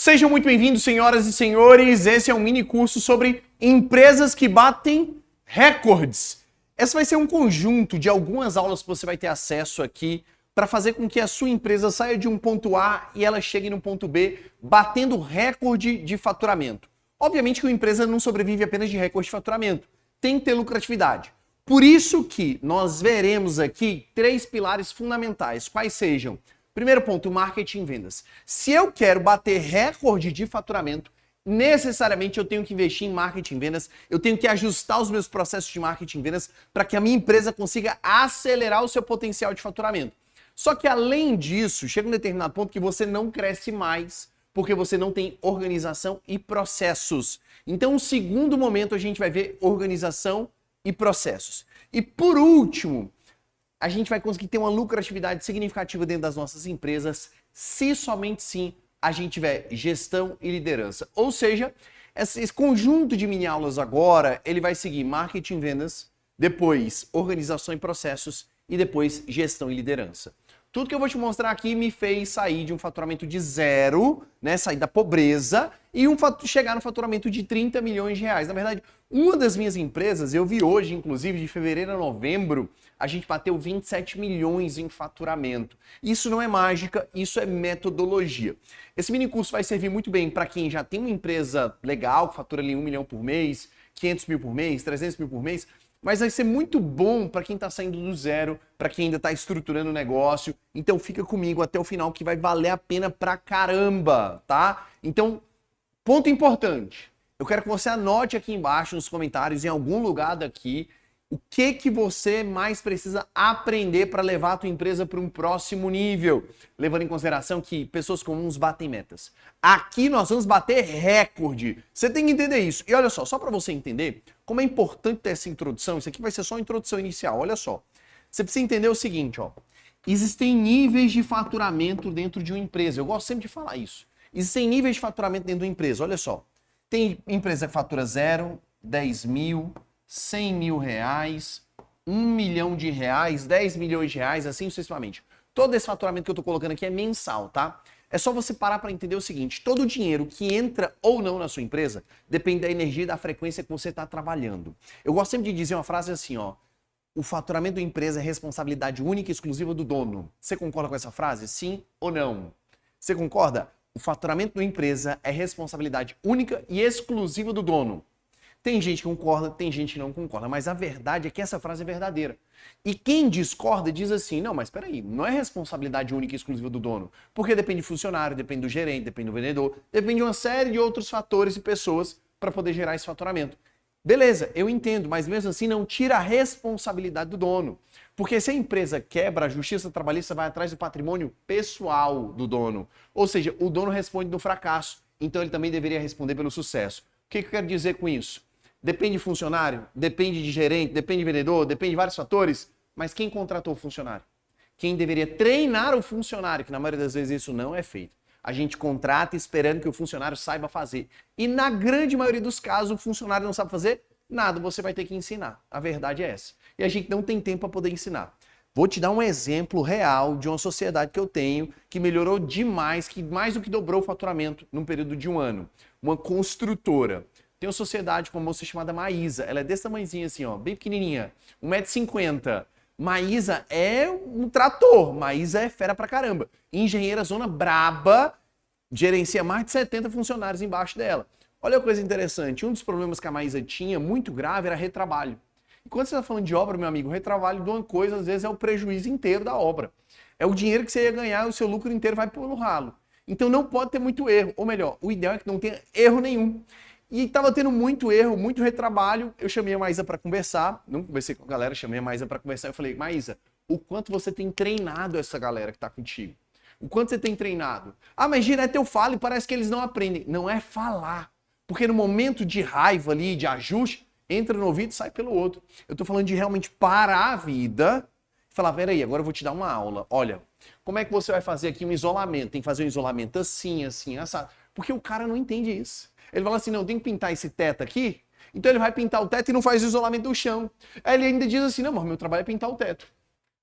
Sejam muito bem-vindos, senhoras e senhores. Esse é um mini curso sobre empresas que batem recordes. Esse vai ser um conjunto de algumas aulas que você vai ter acesso aqui para fazer com que a sua empresa saia de um ponto A e ela chegue no ponto B, batendo recorde de faturamento. Obviamente que uma empresa não sobrevive apenas de recorde de faturamento, tem que ter lucratividade. Por isso que nós veremos aqui 3 pilares fundamentais, quais sejam: primeiro ponto, marketing e vendas. Se eu quero bater recorde de faturamento, necessariamente eu tenho que investir em marketing e vendas, eu tenho que ajustar os meus processos de marketing e vendas para que a minha empresa consiga acelerar o seu potencial de faturamento. Só que além disso, chega um determinado ponto que você não cresce mais, porque você não tem organização e processos. Então, no segundo momento, a gente vai ver organização e processos. E por último, a gente vai conseguir ter uma lucratividade significativa dentro das nossas empresas, se somente sim a gente tiver gestão e liderança. Ou seja, esse conjunto de mini aulas agora, ele vai seguir marketing e vendas, depois organização e processos e depois gestão e liderança. Tudo que eu vou te mostrar aqui me fez sair de um faturamento de 0, né, sair da pobreza e chegar no faturamento de 30 milhões de reais. Na verdade, uma das minhas empresas, eu vi hoje, inclusive, de fevereiro a novembro, a gente bateu 27 milhões em faturamento. Isso não é mágica, isso é metodologia. Esse mini curso vai servir muito bem para quem já tem uma empresa legal, que fatura ali 1 milhão por mês, 500 mil por mês, 300 mil por mês, mas vai ser muito bom para quem está saindo do zero, para quem ainda está estruturando o negócio. Então fica comigo até o final que vai valer a pena pra caramba, tá? Então, ponto importante. Eu quero que você anote aqui embaixo nos comentários, em algum lugar daqui, o que você mais precisa aprender para levar a tua empresa para um próximo nível, levando em consideração que pessoas comuns batem metas. Aqui nós vamos bater recorde. Você tem que entender isso. E olha só para você entender como é importante ter essa introdução, isso aqui vai ser só a introdução inicial, olha só. Você precisa entender o seguinte, ó. Existem níveis de faturamento dentro de uma empresa. Eu gosto sempre de falar isso. Existem níveis de faturamento dentro de uma empresa, olha só. Tem empresa que fatura 0, 10 mil, 100 mil reais, 1 milhão de reais, 10 milhões de reais, assim sucessivamente. Todo esse faturamento que eu tô colocando aqui é mensal, tá? É só você parar para entender o seguinte: todo o dinheiro que entra ou não na sua empresa depende da energia e da frequência que você está trabalhando. Eu gosto sempre de dizer uma frase assim, ó: o faturamento da empresa é responsabilidade única e exclusiva do dono. Você concorda com essa frase? Sim ou não? Você concorda? O faturamento da empresa é responsabilidade única e exclusiva do dono. Tem gente que concorda, tem gente que não concorda, mas a verdade é que essa frase é verdadeira. E quem discorda diz assim: não, mas peraí, não é responsabilidade única e exclusiva do dono, porque depende do funcionário, depende do gerente, depende do vendedor, depende de uma série de outros fatores e pessoas para poder gerar esse faturamento. Beleza, eu entendo, mas mesmo assim não tira a responsabilidade do dono. Porque se a empresa quebra, a justiça trabalhista vai atrás do patrimônio pessoal do dono. Ou seja, o dono responde do fracasso, então ele também deveria responder pelo sucesso. O que eu quero dizer com isso? Depende de funcionário, depende de gerente, depende de vendedor, depende de vários fatores, mas quem contratou o funcionário? Quem deveria treinar o funcionário, que na maioria das vezes isso não é feito. A gente contrata esperando que o funcionário saiba fazer. E na grande maioria dos casos, o funcionário não sabe fazer nada, você vai ter que ensinar. A verdade é essa. E a gente não tem tempo para poder ensinar. Vou te dar um exemplo real de uma sociedade que eu tenho, que melhorou demais, que mais do que dobrou o faturamento num período de 1 ano. Uma construtora. Tem uma sociedade com uma moça chamada Maísa. Ela é desse tamanhozinho assim, ó, bem pequenininha. 1,50 m. Maísa é um trator. Maísa é fera pra caramba. Engenheira zona braba, gerencia mais de 70 funcionários embaixo dela. Olha a coisa interessante. Um dos problemas que a Maísa tinha, muito grave, era retrabalho. E quando você está falando de obra, meu amigo, o retrabalho de uma coisa, às vezes, é o prejuízo inteiro da obra. É o dinheiro que você ia ganhar, o seu lucro inteiro vai pelo ralo. Então não pode ter muito erro. Ou melhor, o ideal é que não tenha erro nenhum. E estava tendo muito erro, muito retrabalho. Eu chamei a Maísa para conversar. Não conversei com a galera, chamei a Maísa para conversar. Eu falei: Maísa, o quanto você tem treinado essa galera que está contigo? O quanto você tem treinado? Ah, mas direto eu falo e parece que eles não aprendem. Não é falar. Porque no momento de raiva ali, de ajuste, entra no ouvido e sai pelo outro. Eu estou falando de realmente parar a vida e falar: peraí, agora eu vou te dar uma aula. Olha, como é que você vai fazer aqui um isolamento? Tem que fazer um isolamento assim, assim, assado. Porque o cara não entende isso. Ele fala assim: não, tem que pintar esse teto aqui. Então ele vai pintar o teto e não faz o isolamento do chão. Aí ele ainda diz assim: não, mas meu trabalho é pintar o teto.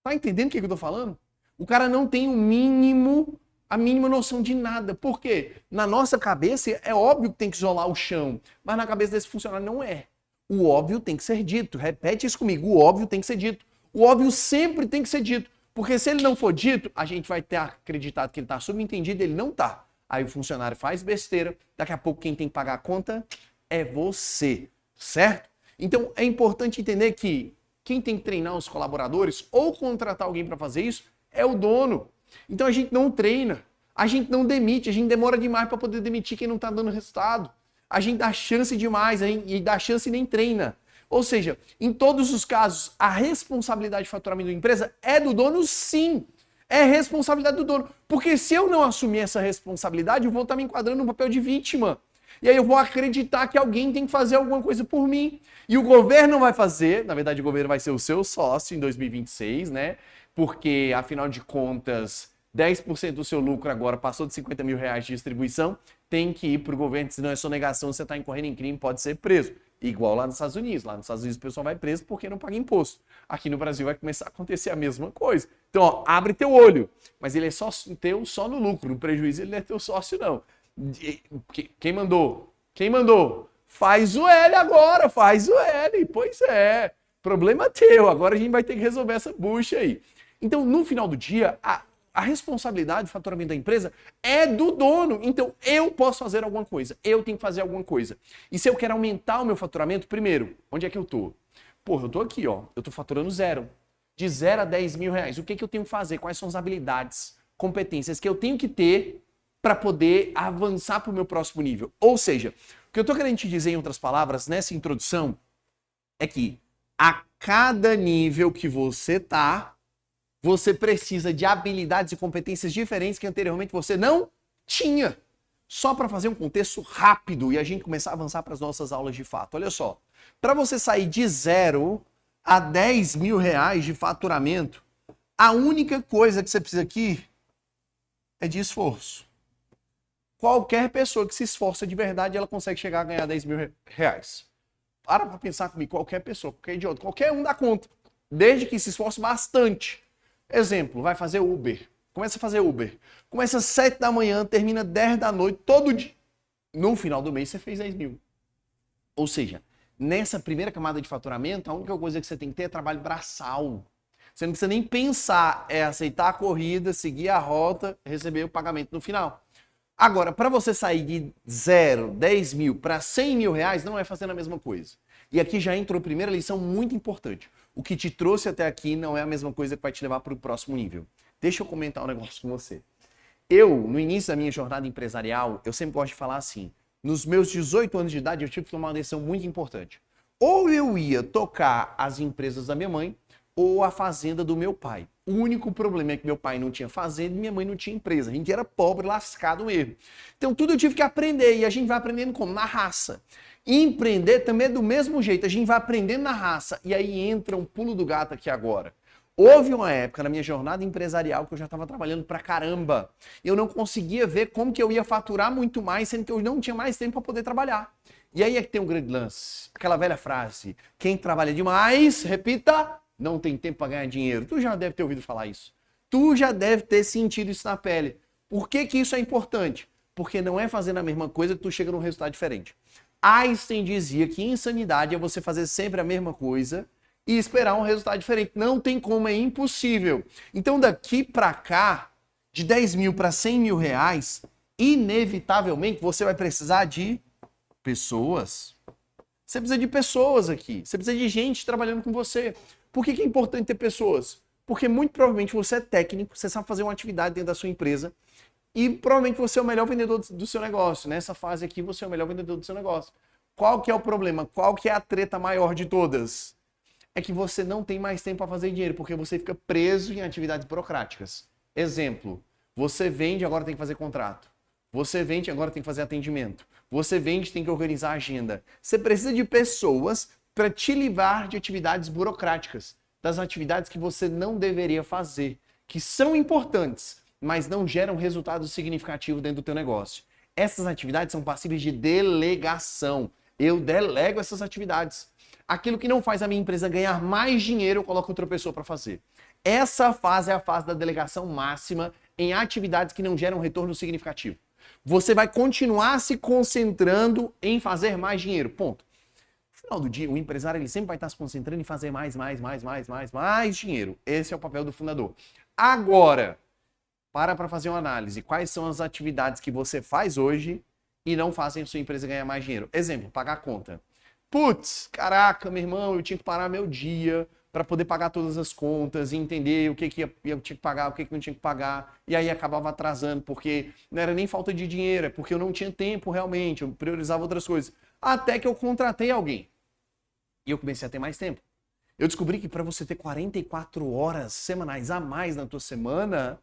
Tá entendendo o que eu tô falando? O cara não tem o mínimo A mínima noção de nada. Por quê? Na nossa cabeça é óbvio que tem que isolar o chão, mas na cabeça desse funcionário não é. O óbvio tem que ser dito. Repete isso comigo. O óbvio tem que ser dito. O óbvio sempre tem que ser dito. Porque se ele não for dito, a gente vai ter acreditado que ele está subentendido e ele não está. Aí o funcionário faz besteira, daqui a pouco quem tem que pagar a conta é você, certo? Então é importante entender que quem tem que treinar os colaboradores ou contratar alguém para fazer isso é o dono. Então a gente não treina, a gente não demite, a gente demora demais para poder demitir quem não está dando resultado. A gente dá chance demais e dá chance e nem treina. Ou seja, em todos os casos, a responsabilidade de faturamento da empresa é do dono, sim. É responsabilidade do dono. Porque se eu não assumir essa responsabilidade, eu vou estar me enquadrando no papel de vítima. E aí eu vou acreditar que alguém tem que fazer alguma coisa por mim. E o governo vai fazer, na verdade o governo vai ser o seu sócio em 2026, né? Porque, afinal de contas, 10% do seu lucro agora passou de 50 mil reais de distribuição, tem que ir para o governo, senão é sonegação, você está incorrendo em crime, pode ser preso. Igual lá nos Estados Unidos. Lá nos Estados Unidos o pessoal vai preso porque não paga imposto. Aqui no Brasil vai começar a acontecer a mesma coisa. Então, ó, abre teu olho. Mas ele é só teu só no lucro. No prejuízo ele não é teu sócio, não. Quem mandou? Quem mandou? Faz o L agora, faz o L. Pois é. Problema teu. Agora a gente vai ter que resolver essa bucha aí. Então, no final do dia, a responsabilidade do faturamento da empresa é do dono. Então, eu posso fazer alguma coisa. Eu tenho que fazer alguma coisa. E se eu quero aumentar o meu faturamento, primeiro, onde é que eu tô? Porra, eu tô aqui, ó. Eu tô faturando zero. De 0 a 10 mil reais. O que eu tenho que fazer? Quais são as habilidades, competências que eu tenho que ter para poder avançar para o meu próximo nível? Ou seja, o que eu tô querendo te dizer, em outras palavras, nessa introdução, é que a cada nível que você tá, você precisa de habilidades e competências diferentes que anteriormente você não tinha. Só para fazer um contexto rápido e a gente começar a avançar para as nossas aulas de fato. Olha só, para você sair de 0 a 10 mil reais de faturamento, a única coisa que você precisa aqui é de esforço. Qualquer pessoa que se esforça de verdade, ela consegue chegar a ganhar 10 mil reais. Para pensar comigo, qualquer pessoa, qualquer idiota, qualquer um dá conta, desde que se esforce bastante. Exemplo, vai fazer Uber. Começa a fazer Uber. Começa às 7 da manhã, termina 10 da noite, todo dia. No final do mês você fez 10 mil. Ou seja, nessa primeira camada de faturamento, a única coisa que você tem que ter é trabalho braçal. Você não precisa nem pensar, é aceitar a corrida, seguir a rota, receber o pagamento no final. Agora, para você sair de 0, 10 mil para 100 mil reais, não é fazendo a mesma coisa. E aqui já entrou a primeira lição muito importante. O que te trouxe até aqui não é a mesma coisa que vai te levar para o próximo nível. Deixa eu comentar um negócio com você. Eu, no início da minha jornada empresarial, eu sempre gosto de falar assim, nos meus 18 anos de idade, eu tive que tomar uma decisão muito importante. Ou eu ia tocar as empresas da minha mãe, ou a fazenda do meu pai. O único problema é que meu pai não tinha fazenda e minha mãe não tinha empresa. A gente era pobre, lascado mesmo. Então tudo eu tive que aprender e a gente vai aprendendo como? Na raça. E empreender também é do mesmo jeito, a gente vai aprendendo na raça. E aí entra um pulo do gato aqui agora. Houve uma época na minha jornada empresarial que eu já estava trabalhando pra caramba. Eu não conseguia ver como que eu ia faturar muito mais, sendo que eu não tinha mais tempo para poder trabalhar. E aí é que tem um grande lance. Aquela velha frase, quem trabalha demais, repita, não tem tempo para ganhar dinheiro. Tu já deve ter ouvido falar isso. Tu já deve ter sentido isso na pele. Por que que isso é importante? Porque não é fazendo a mesma coisa que tu chega num resultado diferente. Einstein dizia que insanidade é você fazer sempre a mesma coisa e esperar um resultado diferente. Não tem como, é impossível. Então daqui para cá, de 10 mil para 100 mil reais, inevitavelmente você vai precisar de pessoas. Você precisa de pessoas aqui. Você precisa de gente trabalhando com você. Por que que é importante ter pessoas? Porque muito provavelmente você é técnico, você sabe fazer uma atividade dentro da sua empresa e provavelmente você é o melhor vendedor do seu negócio. Nessa fase aqui, você é o melhor vendedor do seu negócio. Qual que é o problema? Qual que é a treta maior de todas? É que você não tem mais tempo para fazer dinheiro, porque você fica preso em atividades burocráticas. Exemplo, você vende, agora tem que fazer contrato. Você vende, agora tem que fazer atendimento. Você vende, tem que organizar a agenda. Você precisa de pessoas para te livrar de atividades burocráticas, das atividades que você não deveria fazer, que são importantes, mas não geram resultado significativo dentro do teu negócio. Essas atividades são passíveis de delegação. Eu delego essas atividades. Aquilo que não faz a minha empresa ganhar mais dinheiro, eu coloco outra pessoa para fazer. Essa fase é a fase da delegação máxima, em atividades que não geram retorno significativo. Você vai continuar se concentrando em fazer mais dinheiro, ponto. No final do dia, o empresário ele sempre vai estar se concentrando em fazer mais dinheiro. Esse é o papel do fundador. Agora, para fazer uma análise. Quais são as atividades que você faz hoje e não fazem a sua empresa ganhar mais dinheiro? Exemplo, pagar conta. Putz, caraca, meu irmão, eu tinha que parar meu dia para poder pagar todas as contas e entender o que eu tinha que pagar, o que não tinha que pagar. E aí acabava atrasando, porque não era nem falta de dinheiro, é porque eu não tinha tempo realmente, eu priorizava outras coisas. Até que eu contratei alguém. E eu comecei a ter mais tempo. Eu descobri que para você ter 44 horas semanais a mais na tua semana,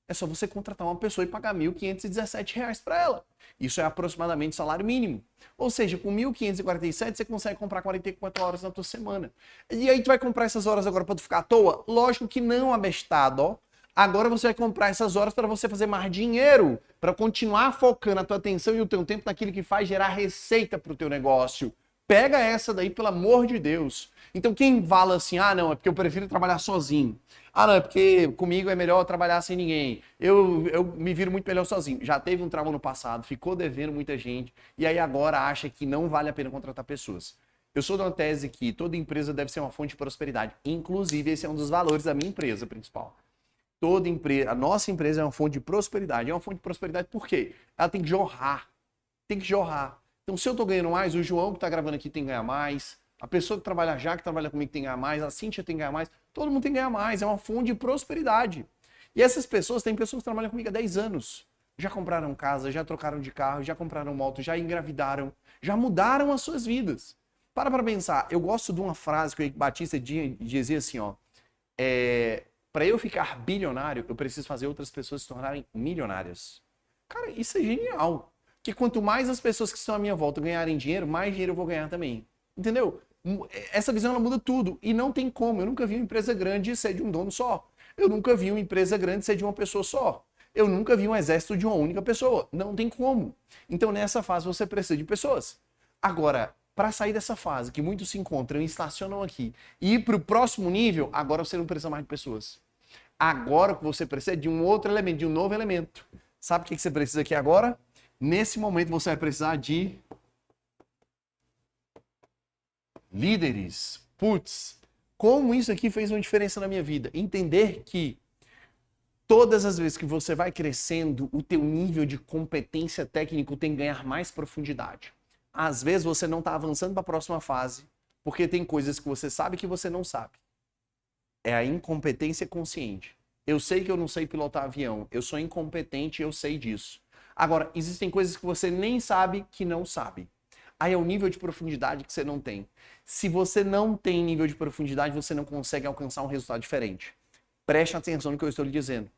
é só você contratar uma pessoa e pagar R$ 1.517 para ela. Isso é aproximadamente o salário mínimo. Ou seja, com 1.547 você consegue comprar 44 horas na tua semana. E aí tu vai comprar essas horas agora para tu ficar à toa? Lógico que não, abestado, ó. Agora você vai comprar essas horas para você fazer mais dinheiro, para continuar focando a tua atenção e o teu tempo naquilo que faz gerar receita para o teu negócio. Pega essa daí, pelo amor de Deus. Então quem fala assim, ah não, é porque eu prefiro trabalhar sozinho. Ah não, é porque comigo é melhor trabalhar sem ninguém. Eu me viro muito melhor sozinho. Já teve um trauma no passado, ficou devendo muita gente, e aí agora acha que não vale a pena contratar pessoas. Eu sou de uma tese que toda empresa deve ser uma fonte de prosperidade. Inclusive, esse é um dos valores da minha empresa principal. Toda empresa, a nossa empresa é uma fonte de prosperidade. É uma fonte de prosperidade por quê? Ela tem que jorrar. Tem que jorrar. Então, se eu tô ganhando mais, o João que tá gravando aqui tem que ganhar mais. A pessoa que trabalha já, que trabalha comigo, tem que ganhar mais. A Cíntia tem que ganhar mais. Todo mundo tem que ganhar mais. É uma fonte de prosperidade. E essas pessoas, tem pessoas que trabalham comigo há 10 anos. Já compraram casa, já trocaram de carro, já compraram moto, já engravidaram, já mudaram as suas vidas. Para pensar. Eu gosto de uma frase que o Eike Batista dizia assim, ó. Para eu ficar bilionário, eu preciso fazer outras pessoas se tornarem milionárias. Cara, isso é genial. Que quanto mais as pessoas que estão à minha volta ganharem dinheiro, mais dinheiro eu vou ganhar também. Entendeu? Essa visão ela muda tudo. E não tem como. Eu nunca vi uma empresa grande ser de um dono só. Eu nunca vi uma empresa grande ser de uma pessoa só. Eu nunca vi um exército de uma única pessoa. Não tem como. Então nessa fase você precisa de pessoas. Agora, para sair dessa fase, que muitos se encontram e estacionam aqui, e ir para o próximo nível, agora você não precisa mais de pessoas. Agora o que você precisa é de um outro elemento, de um novo elemento. Sabe o que você precisa aqui agora? Nesse momento você vai precisar de líderes. Putz, como isso aqui fez uma diferença na minha vida? Entender que todas as vezes que você vai crescendo, o teu nível de competência técnico tem que ganhar mais profundidade. Às vezes você não está avançando para a próxima fase, porque tem coisas que você sabe que você não sabe. É a incompetência consciente. Eu sei que eu não sei pilotar avião, eu sou incompetente e eu sei disso. Agora, existem coisas que você nem sabe que não sabe. Aí é o nível de profundidade que você não tem. Se você não tem nível de profundidade, você não consegue alcançar um resultado diferente. Preste atenção no que eu estou lhe dizendo.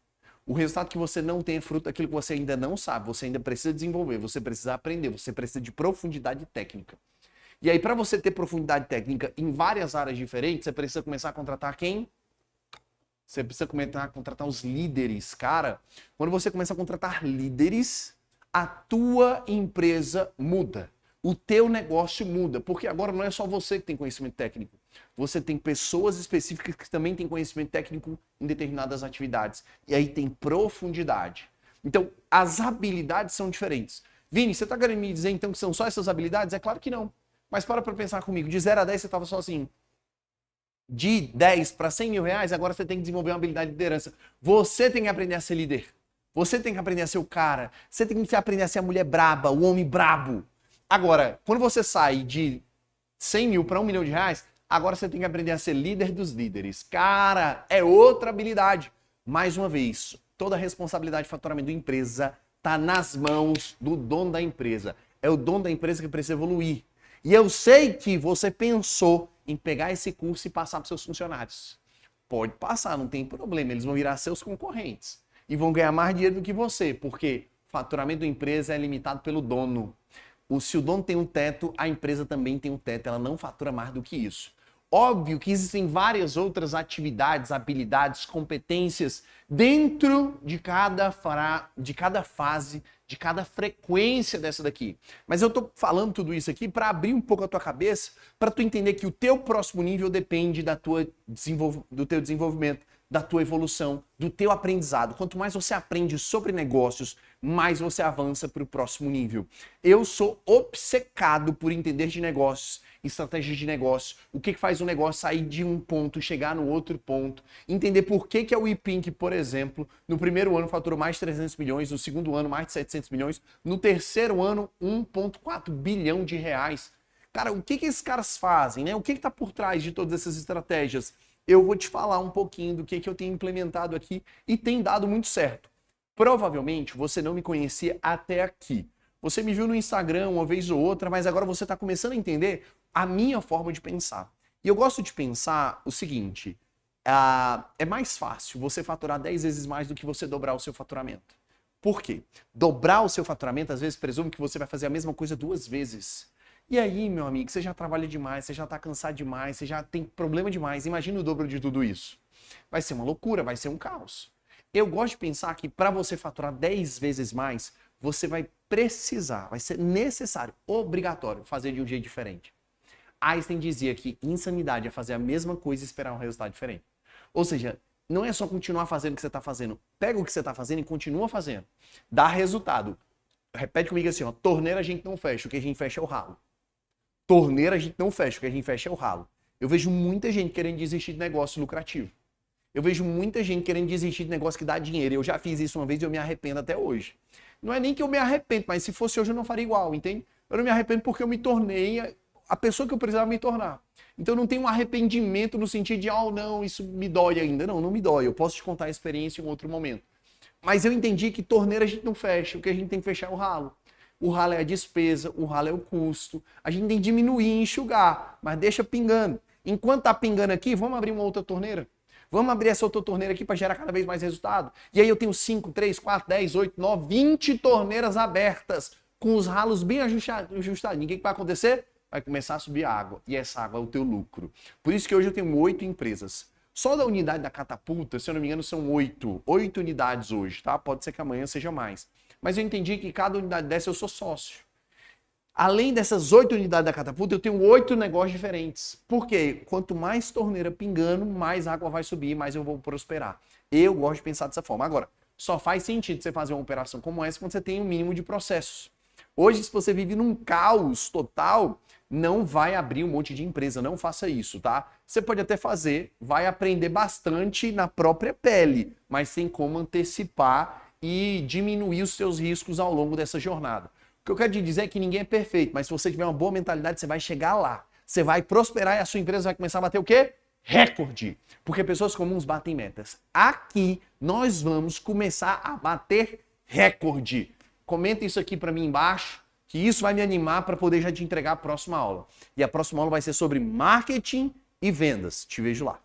O resultado que você não tem é fruto daquilo que você ainda não sabe. Você ainda precisa desenvolver, você precisa aprender, você precisa de profundidade técnica. E aí, para você ter profundidade técnica em várias áreas diferentes, você precisa começar a contratar quem? Você precisa começar a contratar os líderes. Cara, quando você começa a contratar líderes, a tua empresa muda. O teu negócio muda. Porque agora não é só você que tem conhecimento técnico. Você tem pessoas específicas que também têm conhecimento técnico em determinadas atividades. E aí tem profundidade. Então, as habilidades são diferentes. Vini, você está querendo me dizer então que são só essas habilidades? É claro que não. Mas para pensar comigo. De 0 a 10 você estava só assim. De 10 para 100 mil reais, agora você tem que desenvolver uma habilidade de liderança. Você tem que aprender a ser líder. Você tem que aprender a ser o cara. Você tem que aprender a ser a mulher braba, o homem brabo. Agora, quando você sai de 100 mil para 1 milhão de reais, agora você tem que aprender a ser líder dos líderes. Cara, é outra habilidade. Mais uma vez, toda a responsabilidade de faturamento da empresa está nas mãos do dono da empresa. É o dono da empresa que precisa evoluir. E eu sei que você pensou em pegar esse curso e passar para seus funcionários. Pode passar, não tem problema. Eles vão virar seus concorrentes. E vão ganhar mais dinheiro do que você, porque o faturamento da empresa é limitado pelo dono. Se o dono tem um teto, a empresa também tem um teto. Ela não fatura mais do que isso. Óbvio que existem várias outras atividades, habilidades, competências dentro de cada fase, de cada frequência dessa daqui. Mas eu tô falando tudo isso aqui para abrir um pouco a tua cabeça, para tu entender que o teu próximo nível depende do teu desenvolvimento, da tua evolução, do teu aprendizado. Quanto mais você aprende sobre negócios, mais você avança para o próximo nível. Eu sou obcecado por entender de negócios, estratégias de negócio, o que faz um negócio sair de um ponto, chegar no outro ponto, entender por que é o ePink, por exemplo, no primeiro ano faturou mais de 300 milhões, no segundo ano mais de 700 milhões, no terceiro ano 1,4 bilhão de reais. Cara, o que esses caras fazem, né? O que está por trás de todas essas estratégias? Eu vou te falar um pouquinho do que eu tenho implementado aqui e tem dado muito certo. Provavelmente você não me conhecia até aqui. Você me viu no Instagram uma vez ou outra, mas agora você está começando a entender a minha forma de pensar. E eu gosto de pensar o seguinte, é mais fácil você faturar 10 vezes mais do que você dobrar o seu faturamento. Por quê? Dobrar o seu faturamento às vezes presume que você vai fazer a mesma coisa 2 vezes. E aí, meu amigo, você já trabalha demais, você já está cansado demais, você já tem problema demais. Imagina o dobro de tudo isso. Vai ser uma loucura, vai ser um caos. Eu gosto de pensar que para você faturar 10 vezes mais, você vai precisar, vai ser necessário, obrigatório, fazer de um jeito diferente. Einstein dizia que insanidade é fazer a mesma coisa e esperar um resultado diferente. Ou seja, não é só continuar fazendo o que você está fazendo. Pega o que você está fazendo e continua fazendo. Dá resultado. Repete comigo assim, ó, torneira a gente não fecha, o que a gente fecha é o ralo. Torneira a gente não fecha, o que a gente fecha é o ralo. Eu vejo muita gente querendo desistir de negócio lucrativo. Eu vejo muita gente querendo desistir de negócio que dá dinheiro. Eu já fiz isso uma vez e eu me arrependo até hoje. Não é nem que eu me arrependo, mas se fosse hoje eu não faria igual, entende? Eu não me arrependo porque eu me tornei a pessoa que eu precisava me tornar. Então eu não tenho um arrependimento no sentido de, não, isso me dói ainda. Não, não me dói. Eu posso te contar a experiência em um outro momento. Mas eu entendi que torneira a gente não fecha, o que a gente tem que fechar é o ralo. O ralo é a despesa, o ralo é o custo. A gente tem que diminuir e enxugar, mas deixa pingando. Enquanto tá pingando aqui, vamos abrir uma outra torneira? Vamos abrir essa outra torneira aqui para gerar cada vez mais resultado? E aí eu tenho 5, 3, 4, 10, 8, 9, 20 torneiras abertas, com os ralos bem ajustados. O que vai acontecer? Vai começar a subir água. E essa água é o teu lucro. Por isso que hoje eu tenho 8 empresas. Só da unidade da Catapulta, se eu não me engano, são 8 unidades hoje, tá? Pode ser que amanhã seja mais. Mas eu entendi que cada unidade dessa eu sou sócio. Além dessas 8 unidades da Catapulta, eu tenho 8 negócios diferentes. Por quê? Quanto mais torneira pingando, mais água vai subir, mais eu vou prosperar. Eu gosto de pensar dessa forma. Agora, só faz sentido você fazer uma operação como essa quando você tem um mínimo de processos. Hoje, se você vive num caos total, não vai abrir um monte de empresa, não faça isso, tá? Você pode até fazer, vai aprender bastante na própria pele, mas tem como antecipar e diminuir os seus riscos ao longo dessa jornada. O que eu quero te dizer é que ninguém é perfeito, mas se você tiver uma boa mentalidade, você vai chegar lá. Você vai prosperar e a sua empresa vai começar a bater o quê? Recorde. Porque pessoas comuns batem metas. Aqui, nós vamos começar a bater recorde. Comenta isso aqui para mim embaixo, que isso vai me animar para poder já te entregar a próxima aula. E a próxima aula vai ser sobre marketing e vendas. Te vejo lá.